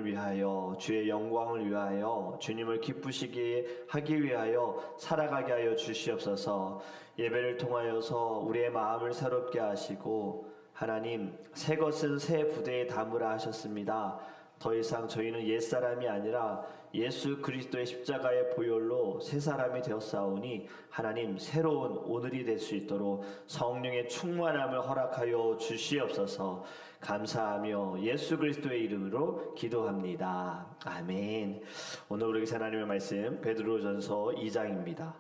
위하여, 주의 영광을 위하여, 주님을 기쁘시게 하기 위하여 살아가게 하여 주시옵소서. 예배를 통하여서 우리의 마음을 새롭게 하시고, 하나님, 새 것은 새 부대에 담으라 하셨습니다. 더 이상 저희는 옛사람이 아니라 예수 그리스도의 십자가의 보혈로 새 사람이 되었사오니 하나님, 새로운 오늘이 될 수 있도록 성령의 충만함을 허락하여 주시옵소서. 감사하며 예수 그리스도의 이름으로 기도합니다. 아멘. 오늘 우리에게 하나님의 말씀 베드로전서 2장입니다.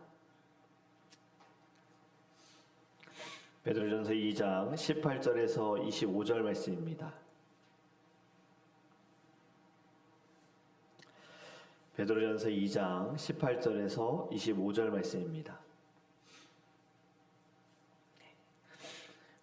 베드로전서 2장 18절에서 25절 말씀입니다. 베드로전서 2장 18절에서 25절 말씀입니다.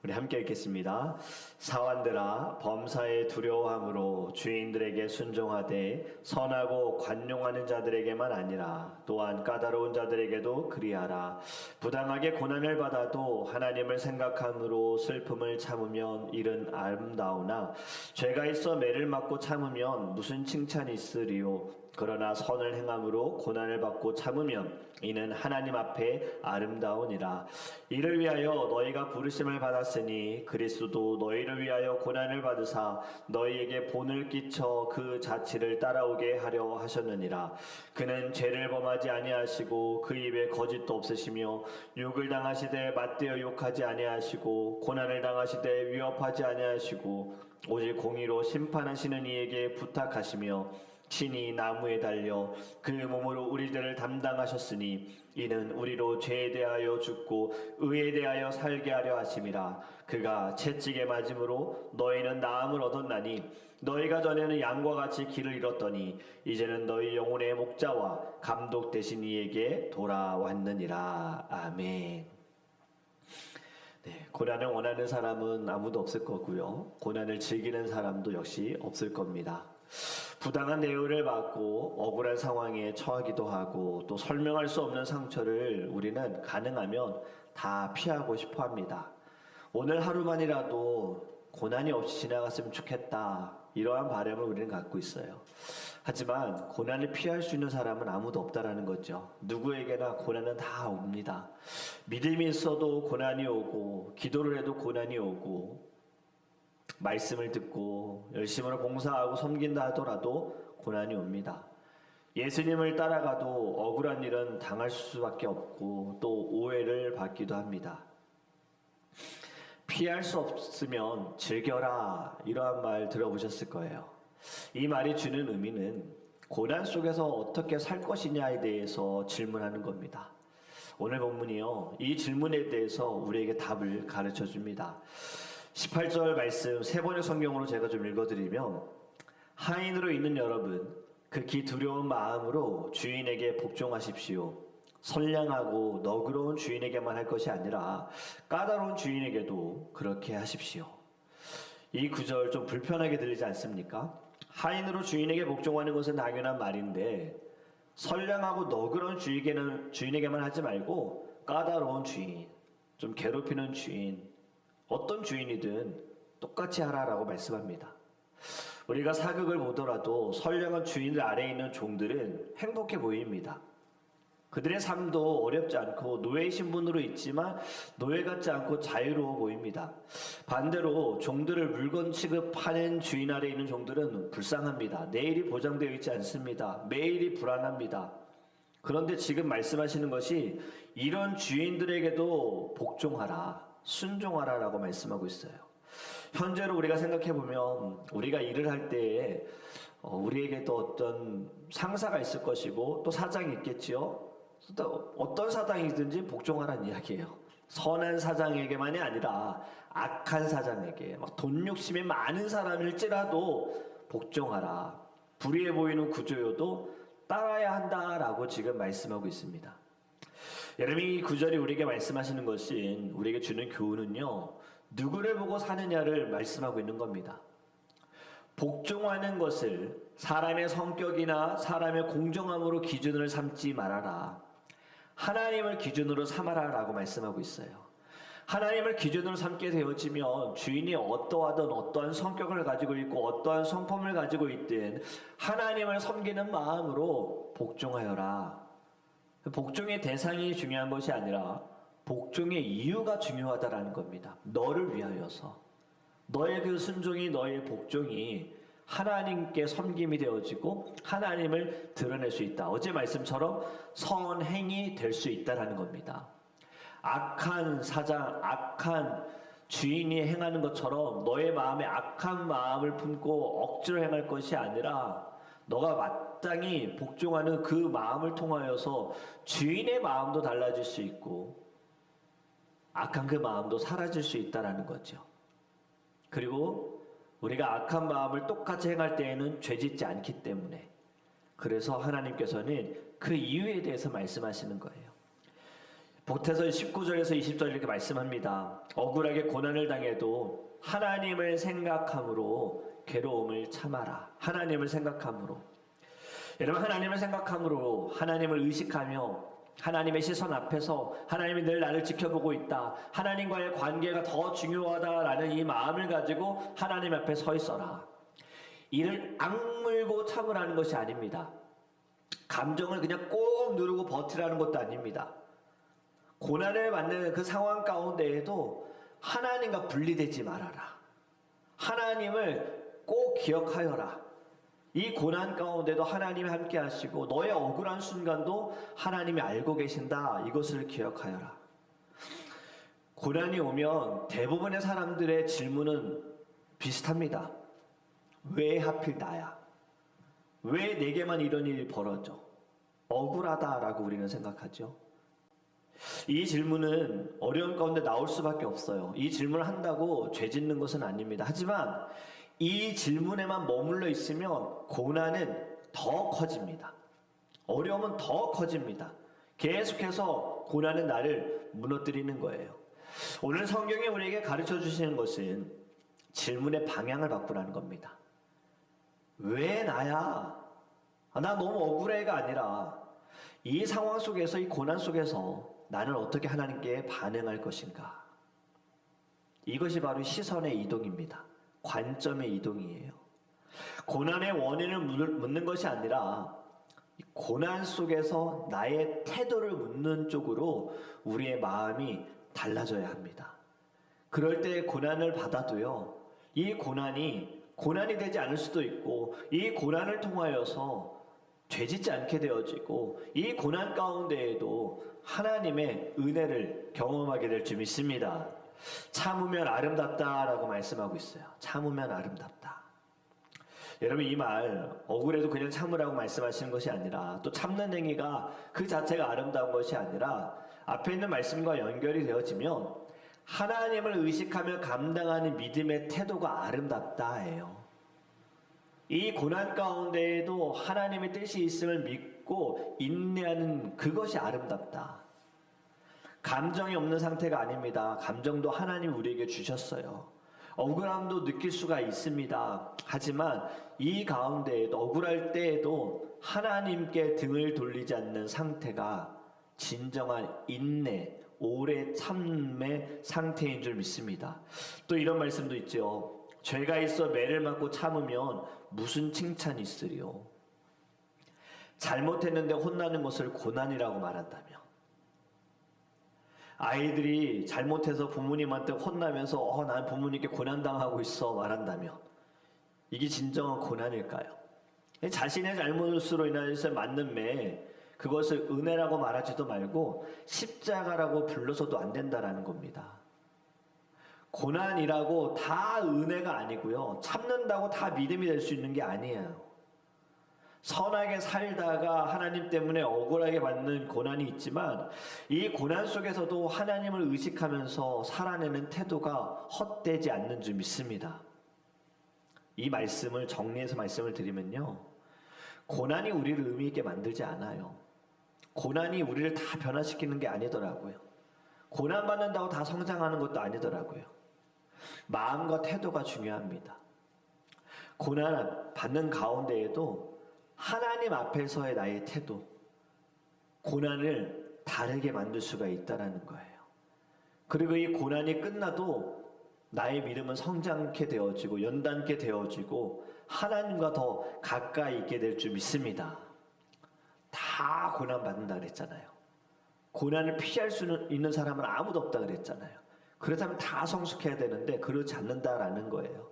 우리 함께 읽겠습니다. 사환들아, 범사에 두려워함으로 주인들에게 순종하되 선하고 관용하는 자들에게만 아니라 또한 까다로운 자들에게도 그리하라. 부당하게 고난을 받아도 하나님을 생각함으로 슬픔을 참으면 이는 아름다우나 죄가 있어 매를 맞고 참으면 무슨 칭찬이 있으리요. 그러나 선을 행함으로 고난을 받고 참으면 이는 하나님 앞에 아름다우니라. 이를 위하여 너희가 부르심을 받았으니 그리스도도 너희를 위하여 고난을 받으사 너희에게 본을 끼쳐 그 자치를 따라오게 하려 하셨느니라. 그는 죄를 범하지 아니하시고 그 입에 거짓도 없으시며 욕을 당하시되 맞대어 욕하지 아니하시고 고난을 당하시되 위협하지 아니하시고 오직 공의로 심판하시는 이에게 부탁하시며 친히 나무에 달려 그 몸으로 우리들을 담당하셨으니 이는 우리로 죄에 대하여 죽고 의에 대하여 살게 하려 하심이라. 그가 채찍에 맞음으로 너희는 나음을 얻었나니 너희가 전에는 양과 같이 길을 잃었더니 이제는 너희 영혼의 목자와 감독 되신 이에게 돌아왔느니라. 아멘. 네, 고난을 원하는 사람은 아무도 없을 거고요. 고난을 즐기는 사람도 역시 없을 겁니다. 부당한 대우를 받고 억울한 상황에 처하기도 하고 또 설명할 수 없는 상처를 우리는 가능하면 다 피하고 싶어 합니다. 오늘 하루만이라도 고난이 없이 지나갔으면 좋겠다, 이러한 바람을 우리는 갖고 있어요. 하지만 고난을 피할 수 있는 사람은 아무도 없다라는 거죠. 누구에게나 고난은 다 옵니다. 믿음이 있어도 고난이 오고, 기도를 해도 고난이 오고, 말씀을 듣고 열심으로 봉사하고 섬긴다 하더라도 고난이 옵니다. 예수님을 따라가도 억울한 일은 당할 수밖에 없고 또 오해를 받기도 합니다. 피할 수 없으면 즐겨라, 이러한 말 들어보셨을 거예요. 이 말이 주는 의미는 고난 속에서 어떻게 살 것이냐에 대해서 질문하는 겁니다. 오늘 본문이요, 이 질문에 대해서 우리에게 답을 가르쳐 줍니다. 18절 말씀 세 번의 성경으로 제가 좀 읽어드리면, 하인으로 있는 여러분, 극히 두려운 마음으로 주인에게 복종하십시오. 선량하고 너그러운 주인에게만 할 것이 아니라 까다로운 주인에게도 그렇게 하십시오. 이 구절 좀 불편하게 들리지 않습니까? 하인으로 주인에게 복종하는 것은 당연한 말인데, 선량하고 너그러운 주인에게만 하지 말고 까다로운 주인, 좀 괴롭히는 주인, 어떤 주인이든 똑같이 하라라고 말씀합니다. 우리가 사극을 보더라도 선량한 주인들 아래에 있는 종들은 행복해 보입니다. 그들의 삶도 어렵지 않고 노예 신분으로 있지만 노예 같지 않고 자유로워 보입니다. 반대로 종들을 물건 취급하는 주인 아래에 있는 종들은 불쌍합니다. 내일이 보장되어 있지 않습니다. 매일이 불안합니다. 그런데 지금 말씀하시는 것이 이런 주인들에게도 복종하라, 순종하라라고 말씀하고 있어요. 현재로 우리가 생각해보면 우리가 일을 할 때에 우리에게 또 어떤 상사가 있을 것이고 또 사장이 있겠지요. 또 어떤 사장이든지 복종하라는 이야기예요. 선한 사장에게만이 아니라 악한 사장에게, 돈 욕심이 많은 사람일지라도 복종하라. 불의해 보이는 구조여도 따라야 한다라고 지금 말씀하고 있습니다. 여러분, 이 구절이 우리에게 말씀하시는 것은, 우리에게 주는 교훈은요, 누구를 보고 사느냐를 말씀하고 있는 겁니다. 복종하는 것을 사람의 성격이나 사람의 공정함으로 기준을 삼지 말아라. 하나님을 기준으로 삼아라 라고 말씀하고 있어요. 하나님을 기준으로 삼게 되어지면 주인이 어떠하든 어떠한 성격을 가지고 있고 어떠한 성품을 가지고 있든 하나님을 섬기는 마음으로 복종하여라. 복종의 대상이 중요한 것이 아니라 복종의 이유가 중요하다라는 겁니다. 너를 위하여서 너의 그 순종이, 너의 복종이 하나님께 섬김이 되어지고 하나님을 드러낼 수 있다. 어제 말씀처럼 선행이 될 수 있다라는 겁니다. 악한 사장, 악한 주인이 행하는 것처럼 너의 마음에 악한 마음을 품고 억지로 행할 것이 아니라 너가 마땅히 복종하는 그 마음을 통하여서 주인의 마음도 달라질 수 있고 악한 그 마음도 사라질 수 있다는 거죠. 그리고 우리가 악한 마음을 똑같이 행할 때에는 죄짓지 않기 때문에 그래서 하나님께서는 그 이유에 대해서 말씀하시는 거예요. 보태서 19절에서 20절 이렇게 말씀합니다. 억울하게 고난을 당해도 하나님을 생각함으로 괴로움을 참아라. 하나님을 생각함으로. 여러분, 하나님을 생각함으로, 하나님을 의식하며 하나님의 시선 앞에서 하나님이 늘 나를 지켜보고 있다, 하나님과의 관계가 더 중요하다라는 이 마음을 가지고 하나님 앞에 서 있어라. 이를 악물고 참으라는 것이 아닙니다. 감정을 그냥 꼭 누르고 버티라는 것도 아닙니다. 고난을 받는 그 상황 가운데에도 하나님과 분리되지 말아라. 하나님을 꼭 기억하여라. 이 고난 가운데도 하나님이 함께 하시고 너의 억울한 순간도 하나님이 알고 계신다. 이것을 기억하여라. 고난이 오면 대부분의 사람들의 질문은 비슷합니다. 왜 하필 나야? 왜 내게만 이런 일이 벌어져? 억울하다라고 우리는 생각하죠. 이 질문은 어려운 가운데 나올 수밖에 없어요. 이 질문을 한다고 죄 짓는 것은 아닙니다. 하지만 이 질문에만 머물러 있으면 고난은 더 커집니다. 어려움은 더 커집니다. 계속해서 고난은 나를 무너뜨리는 거예요. 오늘 성경이 우리에게 가르쳐 주시는 것은 질문의 방향을 바꾸라는 겁니다. 왜 나야? 나 너무 억울해가 아니라 이 상황 속에서, 이 고난 속에서 나는 어떻게 하나님께 반응할 것인가? 이것이 바로 시선의 이동입니다. 관점의 이동이에요. 고난의 원인을 묻는 것이 아니라 고난 속에서 나의 태도를 묻는 쪽으로 우리의 마음이 달라져야 합니다. 그럴 때 고난을 받아도요, 이 고난이 되지 않을 수도 있고 이 고난을 통하여서 죄짓지 않게 되어지고 이 고난 가운데에도 하나님의 은혜를 경험하게 될 줄 믿습니다. 참으면 아름답다라고 말씀하고 있어요. 참으면 아름답다. 여러분, 이 말 억울해도 그냥 참으라고 말씀하시는 것이 아니라 또 참는 행위가 그 자체가 아름다운 것이 아니라 앞에 있는 말씀과 연결이 되어지면 하나님을 의식하며 감당하는 믿음의 태도가 아름답다예요. 이 고난 가운데에도 하나님의 뜻이 있음을 믿고 인내하는 그것이 아름답다. 감정이 없는 상태가 아닙니다. 감정도 하나님 우리에게 주셨어요. 억울함도 느낄 수가 있습니다. 하지만 이 가운데에도 억울할 때에도 하나님께 등을 돌리지 않는 상태가 진정한 인내, 오래 참음의 상태인 줄 믿습니다. 또 이런 말씀도 있죠. 죄가 있어 매를 맞고 참으면 무슨 칭찬이 있으리요? 잘못했는데 혼나는 것을 고난이라고 말한다며. 아이들이 잘못해서 부모님한테 혼나면서 난 부모님께 고난당하고 있어 말한다며. 이게 진정한 고난일까요? 자신의 잘못으로 인해서 맞는 매, 그것을 은혜라고 말하지도 말고 십자가라고 불러서도 안 된다라는 겁니다. 고난이라고 다 은혜가 아니고요, 참는다고 다 믿음이 될 수 있는 게 아니에요. 선하게 살다가 하나님 때문에 억울하게 받는 고난이 있지만 이 고난 속에서도 하나님을 의식하면서 살아내는 태도가 헛되지 않는 줄 믿습니다. 이 말씀을 정리해서 말씀을 드리면요, 고난이 우리를 의미 있게 만들지 않아요. 고난이 우리를 다 변화시키는 게 아니더라고요. 고난 받는다고 다 성장하는 것도 아니더라고요. 마음과 태도가 중요합니다. 고난 받는 가운데에도 하나님 앞에서의 나의 태도, 고난을 다르게 만들 수가 있다는 거예요. 그리고 이 고난이 끝나도 나의 믿음은 성장케 되어지고 연단케 되어지고 하나님과 더 가까이 있게 될 줄 믿습니다. 다 고난 받는다 그랬잖아요. 고난을 피할 수 있는 사람은 아무도 없다 그랬잖아요. 그렇다면 다 성숙해야 되는데 그렇지 않는다라는 거예요.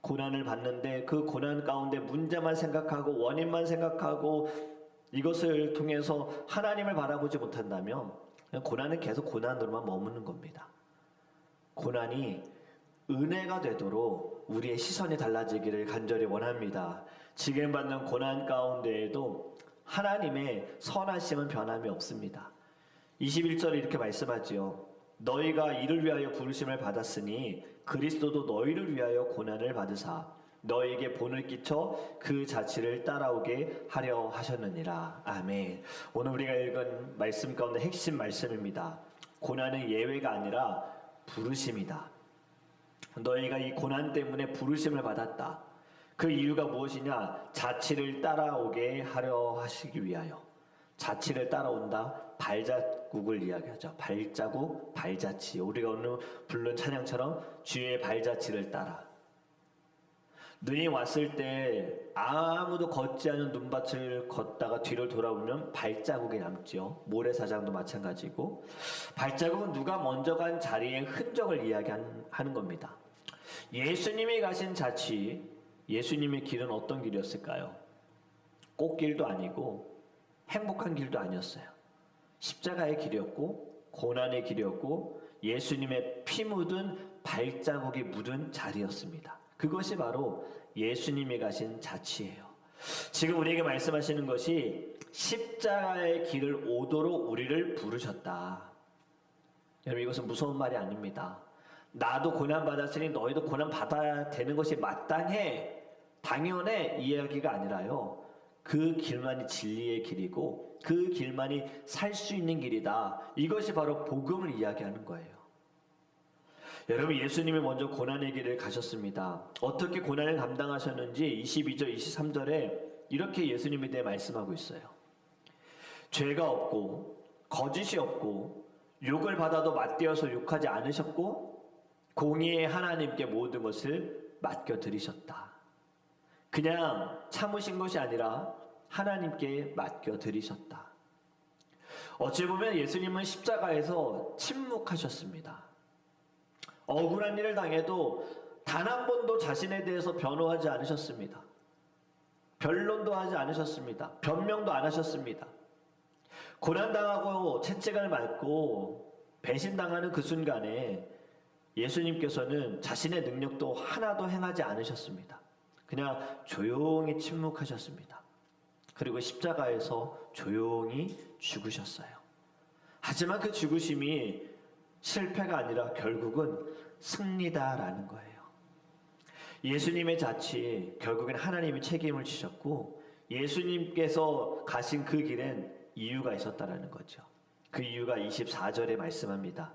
고난을 받는데 그 고난 가운데 문제만 생각하고 원인만 생각하고 이것을 통해서 하나님을 바라보지 못한다면 고난은 계속 고난으로만 머무는 겁니다. 고난이 은혜가 되도록 우리의 시선이 달라지기를 간절히 원합니다. 지금 받는 고난 가운데에도 하나님의 선하심은 변함이 없습니다. 21절에 이렇게 말씀하지요. 너희가 이를 위하여 부르심을 받았으니 그리스도도 너희를 위하여 고난을 받으사 너희에게 본을 끼쳐 그 자취를 따라오게 하려 하셨느니라. 아멘. 오늘 우리가 읽은 말씀 가운데 핵심 말씀입니다. 고난은 예외가 아니라 부르심이다. 너희가 이 고난 때문에 부르심을 받았다. 그 이유가 무엇이냐? 자취를 따라오게 하려 하시기 위하여. 자취를 따라온다. 발자국을 이야기하죠. 발자국, 발자취. 우리가 오늘 부른 찬양처럼 주의 발자취를 따라. 눈이 왔을 때 아무도 걷지 않은 눈밭을 걷다가 뒤를 돌아보면 발자국이 남죠. 모래사장도 마찬가지고. 발자국은 누가 먼저 간 자리의 흔적을 이야기하는 겁니다. 예수님이 가신 자취, 예수님의 길은 어떤 길이었을까요? 꽃길도 아니고 행복한 길도 아니었어요. 십자가의 길이었고 고난의 길이었고 예수님의 피 묻은 발자국이 묻은 자리였습니다. 그것이 바로 예수님이 가신 자취예요. 지금 우리에게 말씀하시는 것이 십자가의 길을 오도록 우리를 부르셨다. 여러분, 이것은 무서운 말이 아닙니다. 나도 고난받았으니 너희도 고난받아야 되는 것이 마땅해, 당연해, 이 이야기가 아니라요. 그 길만이 진리의 길이고 그 길만이 살 수 있는 길이다. 이것이 바로 복음을 이야기하는 거예요. 여러분, 예수님이 먼저 고난의 길을 가셨습니다. 어떻게 고난을 감당하셨는지 22절, 23절에 이렇게 예수님에 대해 말씀하고 있어요. 죄가 없고 거짓이 없고 욕을 받아도 맞대어서 욕하지 않으셨고 공의의 하나님께 모든 것을 맡겨드리셨다. 그냥 참으신 것이 아니라 하나님께 맡겨드리셨다. 어찌 보면 예수님은 십자가에서 침묵하셨습니다. 억울한 일을 당해도 단 한 번도 자신에 대해서 변호하지 않으셨습니다. 변론도 하지 않으셨습니다. 변명도 안 하셨습니다. 고난당하고 채찍을 맞고 배신당하는 그 순간에 예수님께서는 자신의 능력도 하나도 행하지 않으셨습니다. 그냥 조용히 침묵하셨습니다. 그리고 십자가에서 조용히 죽으셨어요. 하지만 그 죽으심이 실패가 아니라 결국은 승리다라는 거예요. 예수님의 자취, 결국엔 하나님이 책임을 지셨고 예수님께서 가신 그 길엔 이유가 있었다라는 거죠. 그 이유가 24절에 말씀합니다.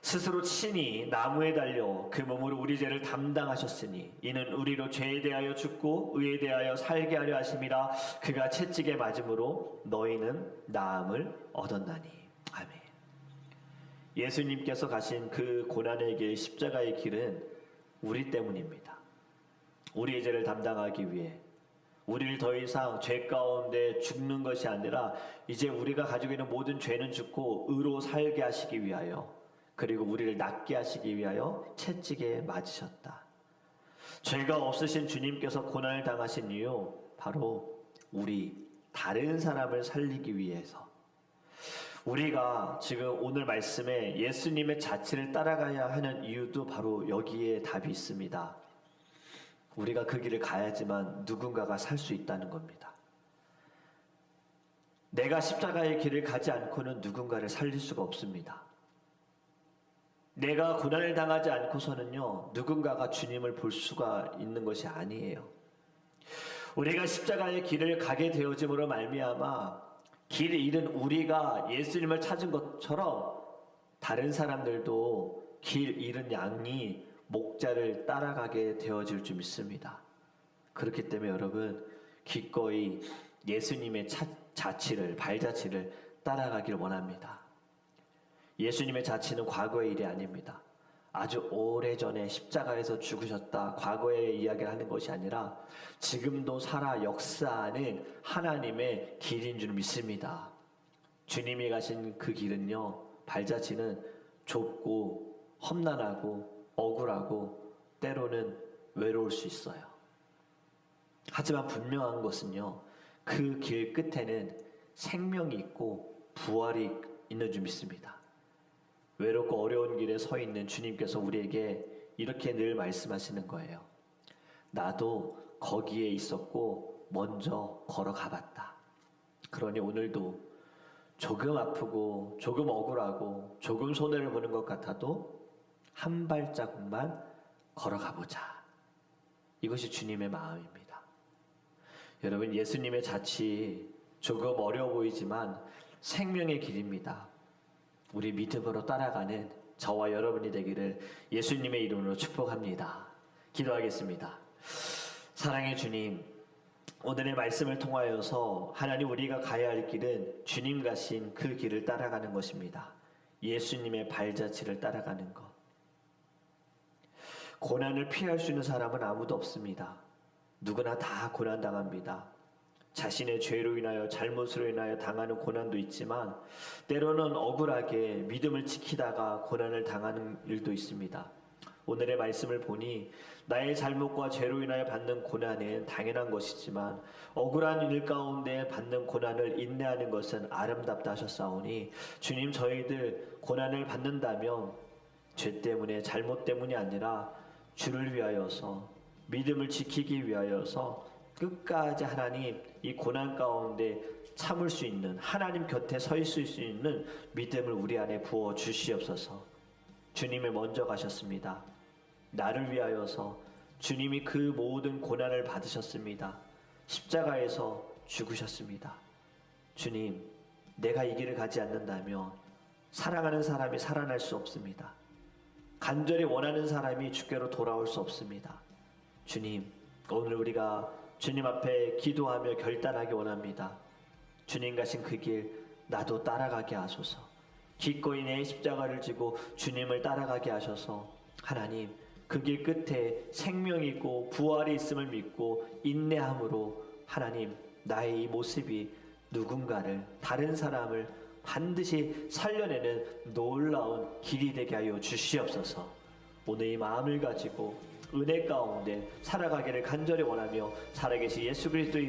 스스로 친히 나무에 달려 그 몸으로 우리 죄를 담당하셨으니 이는 우리로 죄에 대하여 죽고 의에 대하여 살게 하려 하심이라. 그가 채찍에 맞음으로 너희는 나음을 얻었나니. 아멘. 예수님께서 가신 그 고난의 길, 십자가의 길은 우리 때문입니다. 우리의 죄를 담당하기 위해, 우리를 더 이상 죄 가운데 죽는 것이 아니라 이제 우리가 가지고 있는 모든 죄는 죽고 의로 살게 하시기 위하여, 그리고 우리를 낫게 하시기 위하여 채찍에 맞으셨다. 죄가 없으신 주님께서 고난을 당하신 이유, 바로 우리 다른 사람을 살리기 위해서. 우리가 지금 오늘 말씀에 예수님의 자취를 따라가야 하는 이유도 바로 여기에 답이 있습니다. 우리가 그 길을 가야지만 누군가가 살 수 있다는 겁니다. 내가 십자가의 길을 가지 않고는 누군가를 살릴 수가 없습니다. 내가 고난을 당하지 않고서는요, 누군가가 주님을 볼 수가 있는 것이 아니에요. 우리가 십자가의 길을 가게 되어짐으로 말미암아 길 잃은 우리가 예수님을 찾은 것처럼 다른 사람들도 길 잃은 양이 목자를 따라가게 되어질 줄 믿습니다. 그렇기 때문에 여러분, 기꺼이 예수님의 자취를, 발자취를 따라가길 원합니다. 예수님의 자치는 과거의 일이 아닙니다. 아주 오래전에 십자가에서 죽으셨다 과거의 이야기를 하는 것이 아니라 지금도 살아 역사하는 하나님의 길인 줄 믿습니다. 주님이 가신 그 길은요, 발자취는 좁고 험난하고 억울하고 때로는 외로울 수 있어요. 하지만 분명한 것은요, 그 길 끝에는 생명이 있고 부활이 있는 줄 믿습니다. 외롭고 어려운 길에 서 있는 주님께서 우리에게 이렇게 늘 말씀하시는 거예요. 나도 거기에 있었고 먼저 걸어가 봤다. 그러니 오늘도 조금 아프고 조금 억울하고 조금 손해를 보는 것 같아도 한 발자국만 걸어가 보자. 이것이 주님의 마음입니다. 여러분, 예수님의 자취 조금 어려워 보이지만 생명의 길입니다. 우리 믿음으로 따라가는 저와 여러분이 되기를 예수님의 이름으로 축복합니다. 기도하겠습니다. 사랑의 주님, 오늘의 말씀을 통하여서 하나님, 우리가 가야 할 길은 주님 가신 그 길을 따라가는 것입니다. 예수님의 발자취를 따라가는 것. 고난을 피할 수 있는 사람은 아무도 없습니다. 누구나 다 고난당합니다. 자신의 죄로 인하여 잘못으로 인하여 당하는 고난도 있지만 때로는 억울하게 믿음을 지키다가 고난을 당하는 일도 있습니다. 오늘의 말씀을 보니 나의 잘못과 죄로 인하여 받는 고난은 당연한 것이지만 억울한 일 가운데 받는 고난을 인내하는 것은 아름답다 하셨사오니 주님, 저희들 고난을 받는다면 죄 때문에 잘못 때문이 아니라 주를 위하여서 믿음을 지키기 위하여서 끝까지 하나님 이 고난 가운데 참을 수 있는, 하나님 곁에 서 있을 수 있는 믿음을 우리 안에 부어 주시옵소서. 주님이 먼저 가셨습니다. 나를 위하여서 주님이 그 모든 고난을 받으셨습니다. 십자가에서 죽으셨습니다. 주님, 내가 이 길을 가지 않는다면 사랑하는 사람이 살아날 수 없습니다. 간절히 원하는 사람이 주께로 돌아올 수 없습니다. 주님, 오늘 우리가 주님 앞에 기도하며 결단하기 원합니다. 주님 가신 그 길 나도 따라가게 하소서. 기꺼이 내 십자가를 지고 주님을 따라가게 하셔서 하나님, 그 길 끝에 생명이 있고 부활이 있음을 믿고 인내함으로 하나님, 나의 이 모습이 누군가를, 다른 사람을 반드시 살려내는 놀라운 길이 되게 하여 주시옵소서. 오늘 이 마음을 가지고 은혜 가운데 살아가기를 간절히 원하며 살아계신 예수 그리스도의